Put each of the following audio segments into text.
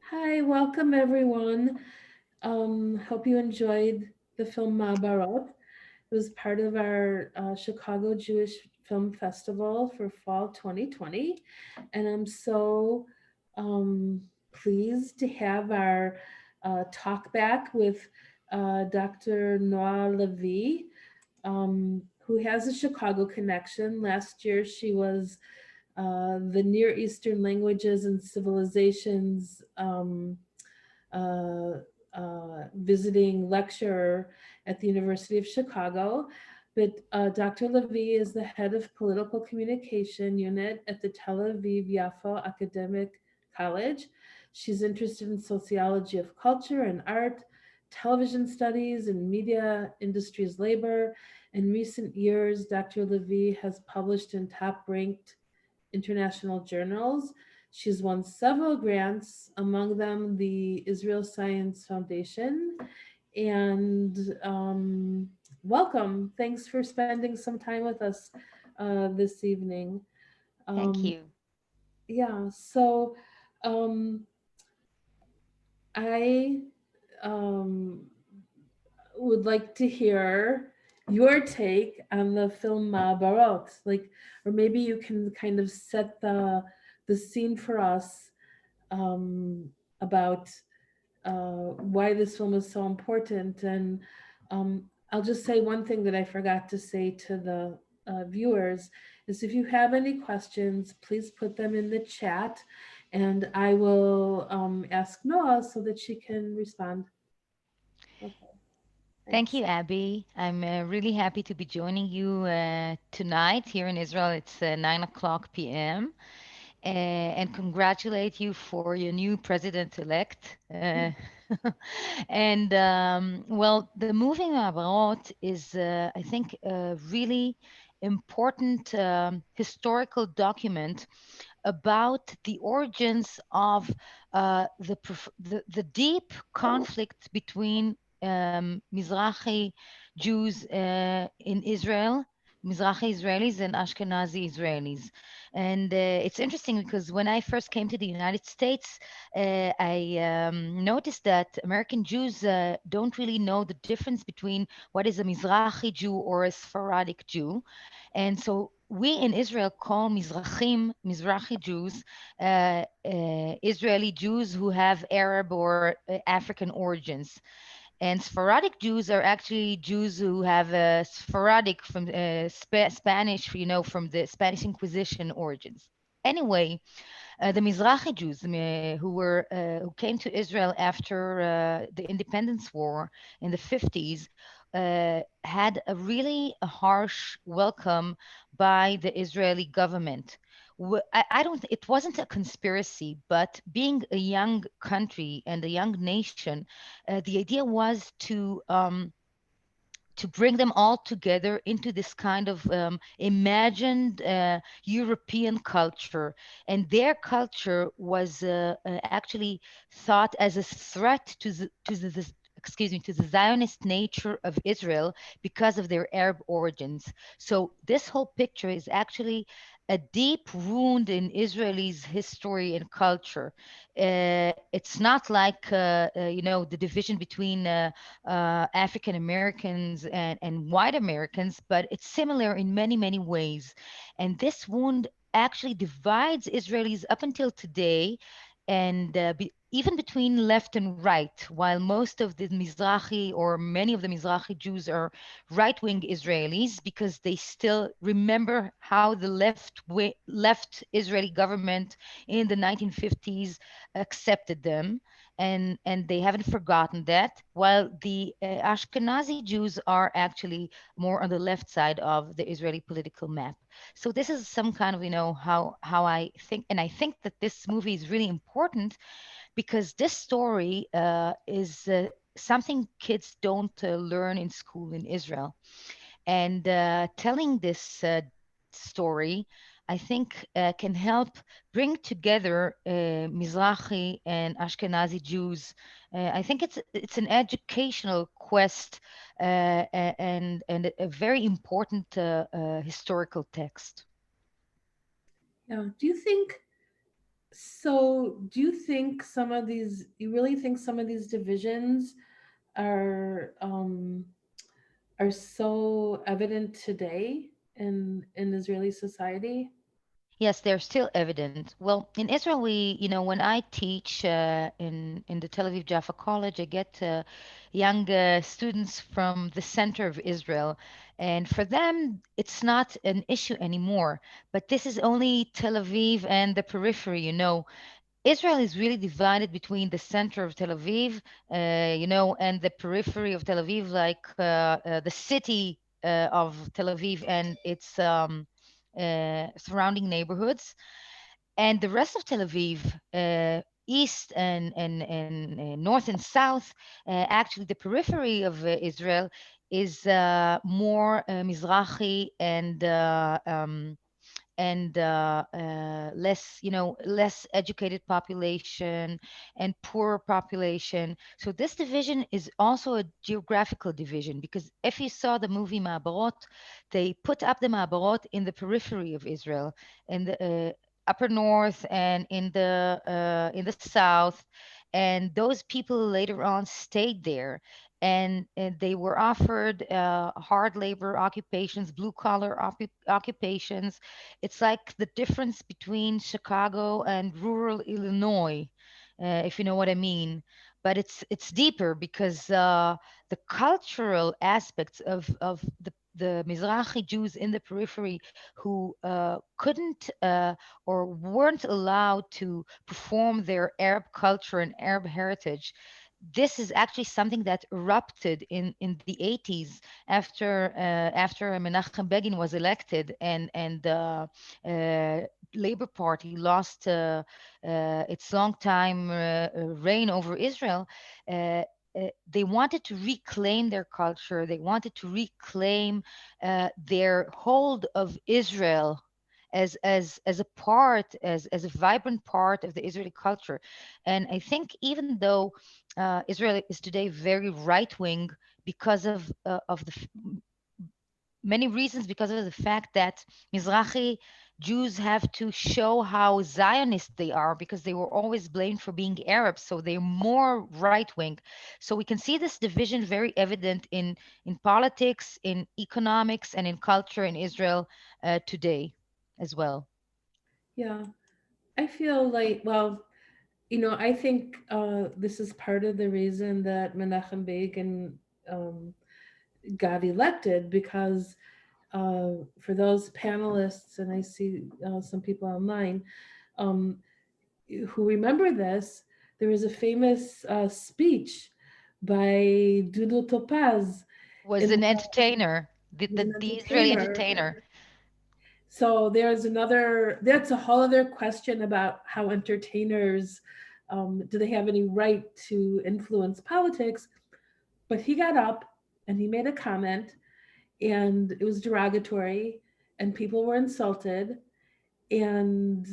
Hi, welcome everyone. Hope you enjoyed the film Ma'abarot. It was part of our Chicago Jewish Film Festival for fall 2020. And I'm so pleased to have our talk back with Dr. Noah Levy, who has a Chicago connection. Last year, she was the Near Eastern Languages and Civilizations uh, visiting lecturer at the University of Chicago. But Dr. Levy is the head of political communication unit at the Tel Aviv Yafo Academic College. She's interested in sociology of culture and art, television studies, and media industries labor. In recent years, Dr. Levy has published in top ranked international journals. She's won several grants, among them the Israel Science Foundation. And welcome. Thanks for spending some time with us this evening. Thank Um, you. yeah, so um, I um, would like to hear your take on the film Barot. Like, or maybe you can kind of set the scene for us about why this film is so important. And I'll just say one thing that I forgot to say to the viewers is if you have any questions, please put them in the chat and I will ask Noah so that she can respond. Okay, Thank thanks. you, Abby. I'm really happy to be joining you tonight here in Israel. It's 9 o'clock p.m. And congratulate you for your new president-elect. And well, the movie Ma'abarot is, I think, a really important historical document about the origins of the deep conflict between Mizrahi Jews in Israel, Mizrahi Israelis and Ashkenazi Israelis. And it's interesting because when I first came to the United States, I noticed that American Jews don't really know the difference between what is a Mizrahi Jew or a Sephardic Jew. And so we in Israel call Mizrahim, Mizrahi Jews, Israeli Jews who have Arab or African origins. And Sephardic Jews are actually Jews who have Sephardic from Spanish, from the Spanish Inquisition origins. Anyway, the Mizrahi Jews who came to Israel after the Independence War in the 50s had a really harsh welcome by the Israeli government. I don't. It wasn't a conspiracy, but being a young country and a young nation, the idea was to bring them all together into this kind of imagined European culture. And their culture was actually thought as a threat to the Zionist nature of Israel because of their Arab origins. So this whole picture is actually a deep wound in Israelis' history and culture. It's not like the division between African Americans and white Americans, but it's similar in many, many ways. And this wound actually divides Israelis up until today, and even between left and right, while most of the Mizrahi or many of the Mizrahi Jews are right wing Israelis because they still remember how the left Israeli government in the 1950s accepted them, and they haven't forgotten that, while the Ashkenazi Jews are actually more on the left side of the Israeli political map. So this is some kind of how I think, and I think that this movie is really important because this story is something kids don't learn in school in Israel. And telling this story, I think, can help bring together Mizrahi and Ashkenazi Jews. I think it's an educational quest and a very important historical text. Yeah. Do you think? So, do you think some of these, you really think some of these divisions are are so evident today in Israeli society? Yes, they're still evident. Well, in Israel, when I teach in the Tel Aviv Jaffa College, I get young students from the center of Israel, and for them, it's not an issue anymore. But this is only Tel Aviv and the periphery. Israel is really divided between the center of Tel Aviv, and the periphery of Tel Aviv, like the city of Tel Aviv and its surrounding neighborhoods, and the rest of Tel Aviv, east and north and south, actually the periphery of Israel is more Mizrahi and less, less educated population and poorer population. So this division is also a geographical division, because if you saw the movie Ma'abarot, they put up the Ma'abarot in the periphery of Israel, in the upper north and in the south, and those people later on stayed there, and they were offered hard labor occupations, blue collar occupations. It's like the difference between Chicago and rural Illinois, if you know what I mean. But it's deeper, because the cultural aspects of the Mizrahi Jews in the periphery, who couldn't or weren't allowed to perform their Arab culture and Arab heritage. This is actually something that erupted in the 80s, after Menachem Begin was elected, and Labor Party lost its long time reign over Israel. They wanted to reclaim their culture. They wanted to reclaim their hold of Israel as a part, as a vibrant part of the Israeli culture. And I think, even though Israel is today very right wing, because of many reasons, because of the fact that Mizrahi Jews have to show how Zionist they are, because they were always blamed for being Arab, so they're more right wing. So we can see this division very evident in politics, in economics, and in culture in Israel today as well. Yeah, I feel like, well, I think this is part of the reason that Menachem Begin um, got elected, because for those panelists, and I see some people online um, who remember this, there was a famous speech by Dudu Topaz Was in an entertainer, was an the Israeli entertainer. entertainer. So there's another, that's a whole other question about how entertainers, do they have any right to influence politics? But he got up and he made a comment, and it was derogatory, and people were insulted. And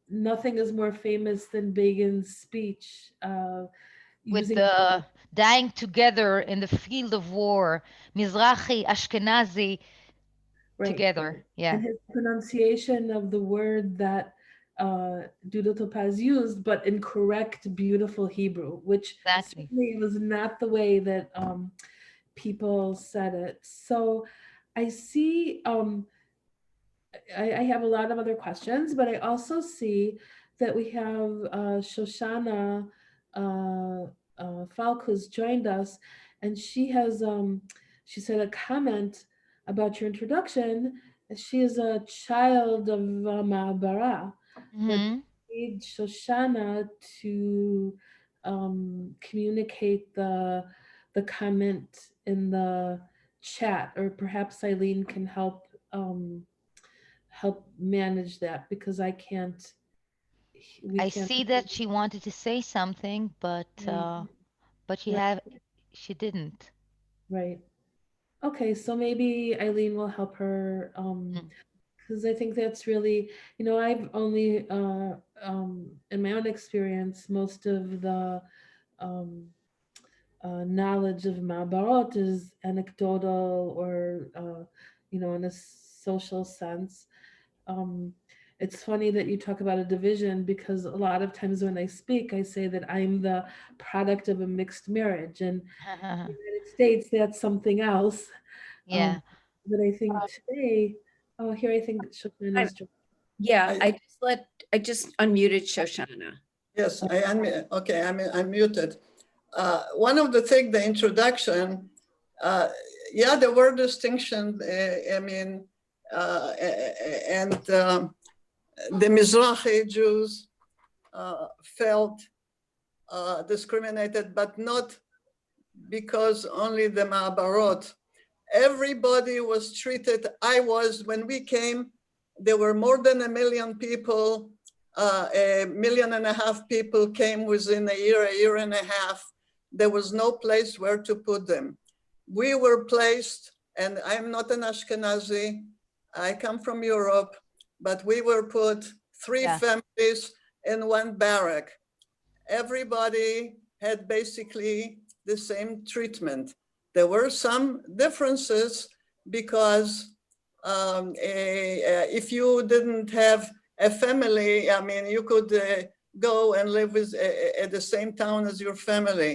nothing is more famous than Begin's speech With using, the dying together in the field of war, Mizrahi, Ashkenazi right, together. and Yeah, his pronunciation of the word that Duda Topaz used, but in correct, beautiful Hebrew, which exactly. certainly was not the way that people said it. So I see, I have a lot of other questions, but I also see that we have Shoshana Falk, who's joined us, and she said a comment about your introduction. She is a child of Ma'abara, that Hmm. need Shoshana to communicate the comment in the chat, or perhaps Eileen can help manage that, because I can't, we I can't. see that she wanted to say something, Right, but right, she didn't. right. Okay, so maybe Eileen will help her, Mm. because I think that's really, I've only in my own experience, most of the um knowledge of Ma'abarot is anecdotal, or in a social sense. um It's funny that you talk about a division because a lot of times when I speak, I say that I'm the product of a mixed marriage. And in the United States, that's something else. Um, Yeah. but I think today, oh, here I think I, Shoshana's joined. yeah, I, I just unmuted Shoshana. yes, I unmute. Okay, I'm muted. One of the things, the introduction, uh, yeah, there were distinctions. I mean, and the Mizrahi Jews felt discriminated, but not because only the Ma'abarot. Everybody was treated. When we came, there were more than 1 million people. 1.5 million people came within a year and a half. There was no place where to put them. We were placed, and I'm not an Ashkenazi, I come from Europe, but we were put three Yeah. families in one barrack. Everybody had basically the same treatment. There were some differences because if you didn't have a family, I mean, you could go and live at the same town as your family.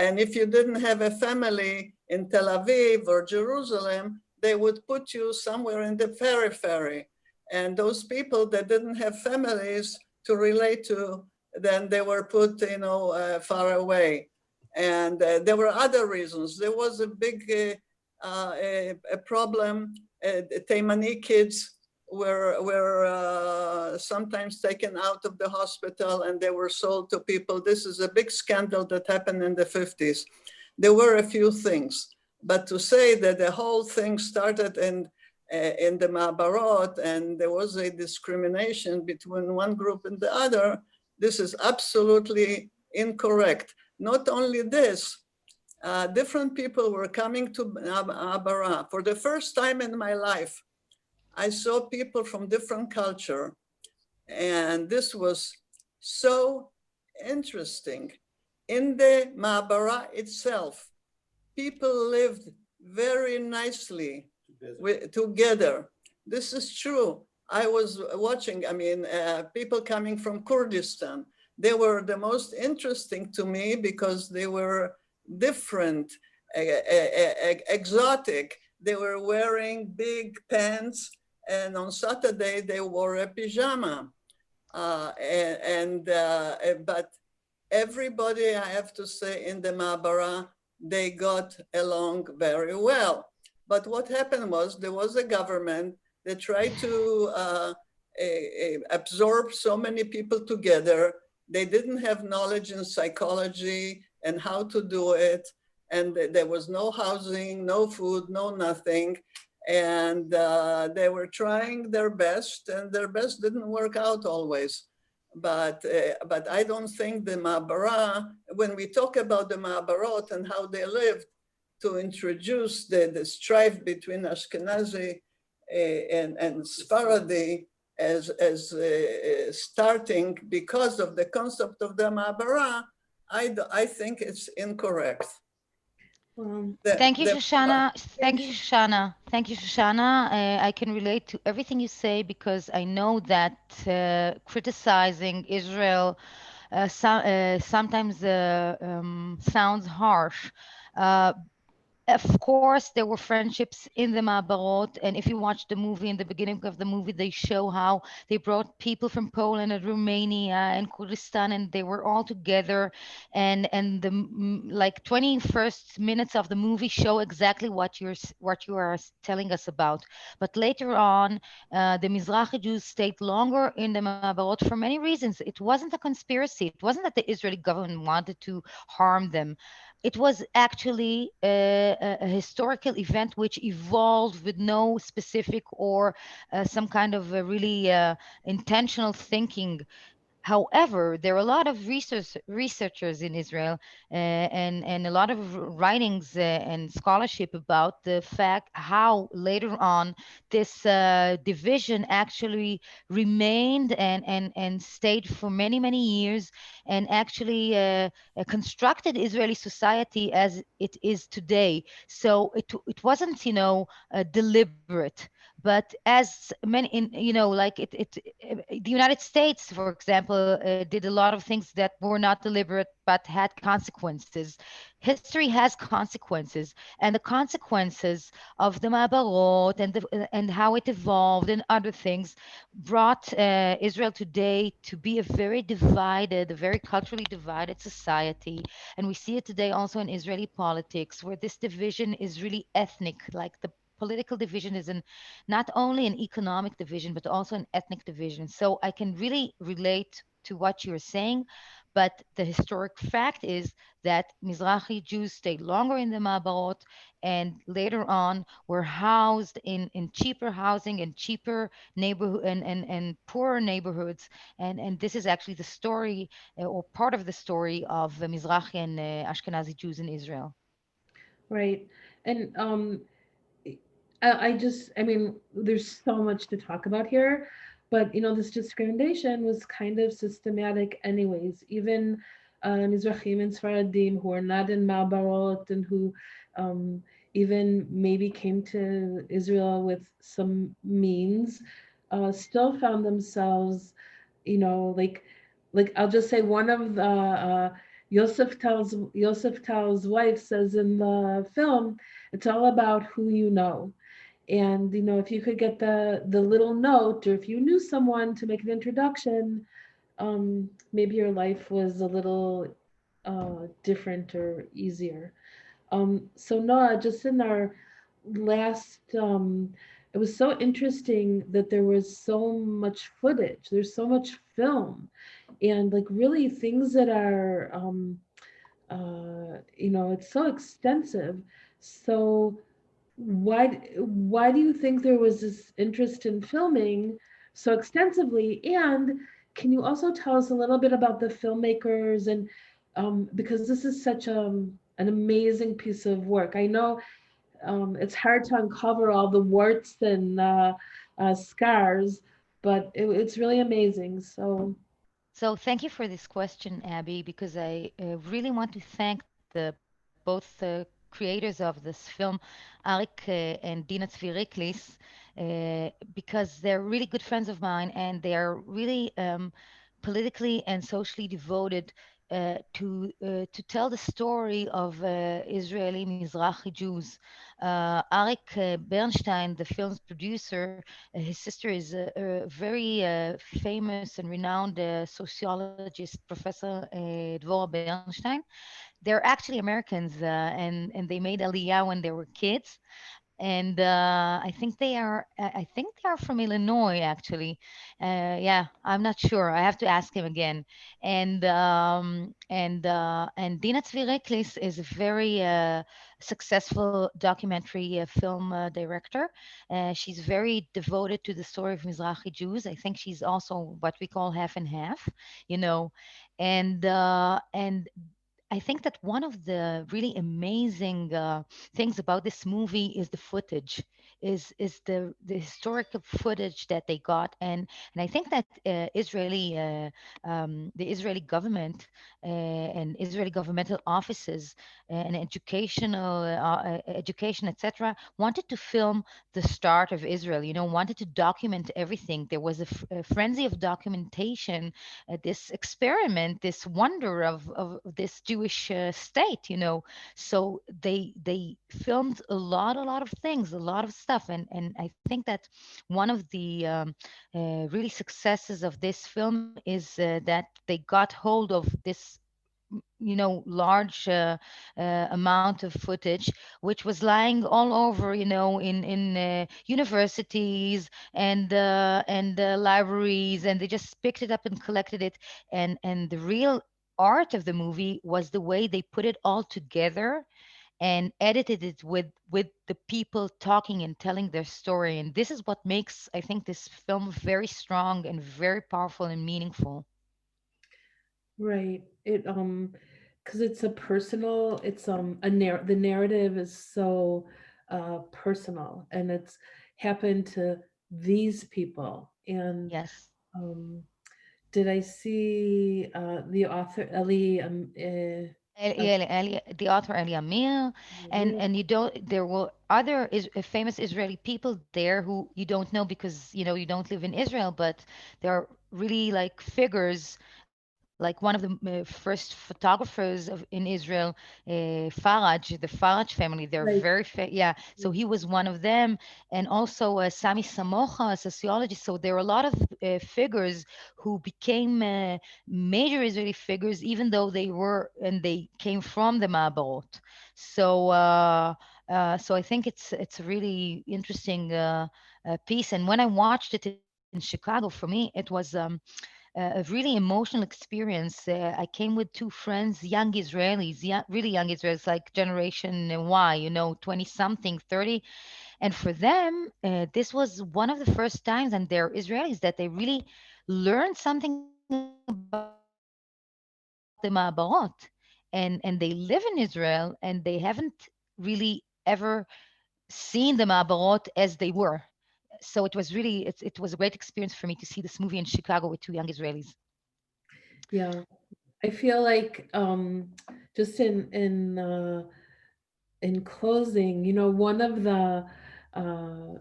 And if you didn't have a family in Tel Aviv or Jerusalem, they would put you somewhere in the periphery. And those people that didn't have families to relate to, then they were put, far away. And there were other reasons. There was a big a problem. Taimani kids were sometimes taken out of the hospital and they were sold to people. This is a big scandal that happened in the 50s. There were a few things, but to say that the whole thing started in the Ma'abarot and there was a discrimination between one group and the other, this is absolutely incorrect. Not only this, different people were coming to Abara. For the first time in my life, I saw people from different culture, and this was so interesting. In the Ma'abara itself, people lived very nicely together. This is true. I was watching, people coming from Kurdistan. They were the most interesting to me because they were different, exotic. They were wearing big pants, and on Saturday they wore a pajama. But everybody, I have to say, in the Ma'abara, they got along very well. But what happened was there was a government that tried to absorb so many people together. They didn't have knowledge in psychology and how to do it. And there was no housing, no food, no nothing. And they were trying their best, and their best didn't work out always. But I don't think the Ma'abara, when we talk about the Ma'abarot and how they lived, to introduce the strife between Ashkenazi and Sephardi as starting because of the concept of the Ma'abara, I think it's incorrect. Thank you, Shoshana. Thank you, Shoshana. Thank you, Shoshana. I can relate to everything you say because I know that criticizing Israel sometimes sounds harsh. Uh, of course, there were friendships in the Ma'abarot, and if you watch the movie, in the beginning of the movie, they show how they brought people from Poland and Romania and Kurdistan, and they were all together. And the like 21st minutes of the movie show exactly what you are telling us about. But later on, the Mizrahi Jews stayed longer in the Ma'abarot for many reasons. It wasn't a conspiracy. It wasn't that the Israeli government wanted to harm them. It was actually a historical event which evolved with no specific or some kind of really intentional thinking. However, there are a lot of researchers in Israel and a lot of writings and scholarship about the fact how later on this division actually remained and stayed for many, many years and actually constructed Israeli society as it is today. So it wasn't, deliberate. But as many in, like the United States, for example, did a lot of things that were not deliberate but had consequences. History has consequences, and the consequences of the Ma'abarot and how it evolved and other things brought Israel today to be a very divided, a very culturally divided society. And we see it today also in Israeli politics, where this division is really ethnic, like the political division is not only an economic division, but also an ethnic division. So I can really relate to what you're saying. But the historic fact is that Mizrahi Jews stayed longer in the Ma'abarot and later on were housed in cheaper housing and cheaper neighborhood and poorer neighborhoods. And this is actually the story or part of the story of the Mizrahi and Ashkenazi Jews in Israel. Right. And I mean, there's so much to talk about here, but this discrimination was kind of systematic, anyways. Even Mizrahim and Sfaradim who are not in Ma'abarot and who um, even maybe came to Israel with some means, still found themselves, like I'll just say one of the Yosef Tal's wife says in the film, it's all about who you know. And if you could get the little note, or if you knew someone to make an introduction, maybe your life was a little different or easier. So Noah, just in our last, it was so interesting that there was so much footage. There's so much film, and like really things that are, it's so extensive. So why do you think there was this interest in filming so extensively? And can you also tell us a little bit about the filmmakers and because this is such an amazing piece of work. I know it's hard to uncover all the warts and scars, but it's really amazing. So So thank you for this question, Abby, because I really want to thank the both creators of this film, Arik and Dina Tzviriklis, because they're really good friends of mine and they are really politically and socially devoted to tell the story of Israeli Mizrahi Jews. Arik Bernstein, the film's producer, his sister is a very famous and renowned sociologist, Professor Dvora Bernstein. They're actually Americans, and they made Aliyah when they were kids. And I think they are from Illinois, actually. Yeah, I'm not sure. I have to ask him again. And Dina Tzviriklis is a very successful documentary film director. She's very devoted to the story of Mizrahi Jews. I think she's also what we call half and half, you know, and I think that one of the really amazing things about this movie is the footage, is the historical footage that they got, and I think that the Israeli government and Israeli governmental offices and education, etc., wanted to film the start of Israel. Wanted to document everything. There was a frenzy of documentation, this experiment, this wonder of this Jewish state. So they filmed a lot of things, a lot of stuff, and I think that one of the really successes of this film is that they got hold of this large amount of footage, which was lying all over, in universities and libraries, and they just picked it up and collected it. And the real art of the movie was the way they put it all together and edited it with the people talking and telling their story. And this is what makes, I think, this film very strong and very powerful and meaningful. right, it because it's a personal, it's the narrative is so personal, and it's happened to these people. And Yes. um did I see the author Ellie The author Eli Amir, Yeah. and you don't. There were other famous Israeli people there who you don't know because you don't live in Israel, but there are really like figures, like one of the first photographers in Israel, Faraj, the Faraj family. They're Right. yeah. So he was one of them, and also Sami Samocha, a sociologist. So there are a lot of figures who became major Israeli figures, even though they came from the Ma'abarot. So, so I think it's a really interesting piece. And when I watched it in Chicago, for me, it was a really emotional experience. I came with two friends, young Israelis, really young Israelis, like Generation Y, 20 something, 30. And for them, this was one of the first times, and they're Israelis, that they really learned something about the Ma'abarot. And they live in Israel, and they haven't really ever seen the Ma'abarot as they were. So it was a great experience for me to see this movie in Chicago with two young Israelis. Yeah. I feel like just in closing, one of the uh,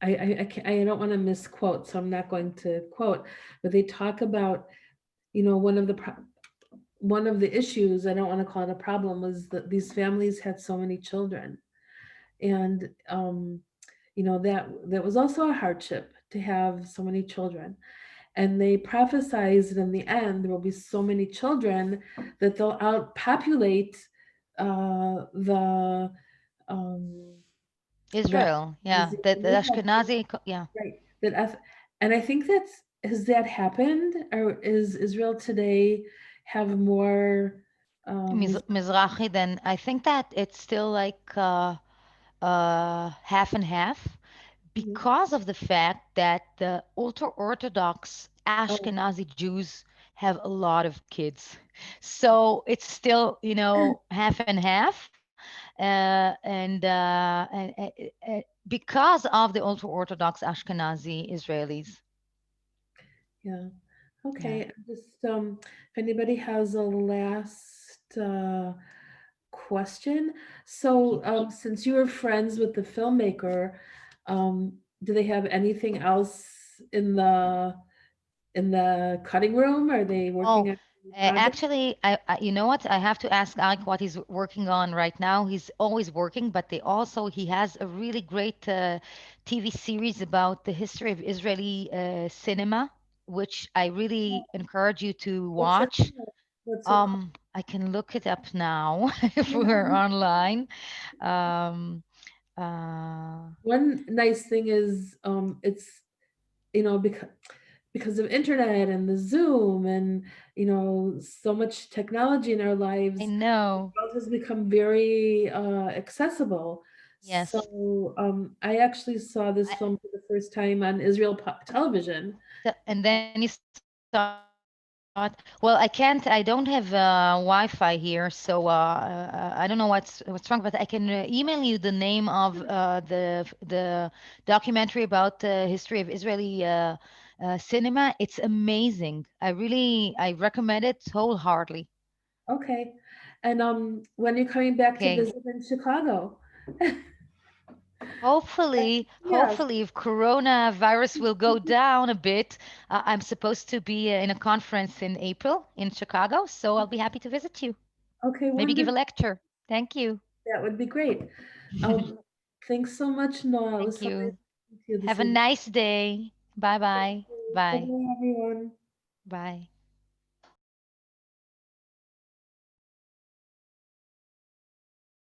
I don't want to misquote, so I'm not going to quote, but they talk about one of the issues, I don't want to call it a problem, was that these families had so many children, and that was also a hardship to have so many children. And they prophesized that in the end there will be so many children that they'll outpopulate the um, the Israel, yeah, the Ashkenazi, Ashkenazi, yeah. right? And I think has that happened, or is Israel today have more Mizrahi, then I think that it's still like half and half because of the fact that the ultra Orthodox oh, Ashkenazi Jews have a lot of kids. So it's still, half and half. Because of the ultra Orthodox Ashkenazi Israelis. yeah. Yeah. Okay, just if anybody has a last question. So, since you were friends with the filmmaker, do they have anything else in the cutting room? Are they working Oh, on any project? actually, you know what? I have to ask Alec what he's working on right now. He's always working, but he has a really great TV series about the history of Israeli cinema, which I really encourage you to What's it watch. called? What's it called? I can look it up now if we're Yeah. online. Um, uh, One nice thing is it's because of internet and the Zoom and so much technology in our I lives, know. world has become very accessible. Yes. So I actually saw this I, film for the first time on Israel television. and then you saw it. Well, I can't. I don't have Wi-Fi here, so I don't know what's wrong. But I can email you the name of the documentary about the history of Israeli cinema. It's amazing. I recommend it wholeheartedly. Okay, and when you're coming back to Okay. visit in Chicago? Yeah. Hopefully, if coronavirus will go down a bit, I'm supposed to be in a conference in April in Chicago, so I'll be happy to visit you. Okay, Maybe give a wonderful. lecture. Thank you. That would be great. Thanks so much, Noah. It was Thank so nice you. to meet you this Have a evening. nice day. Bye bye. Bye Bye. bye, everyone. Bye.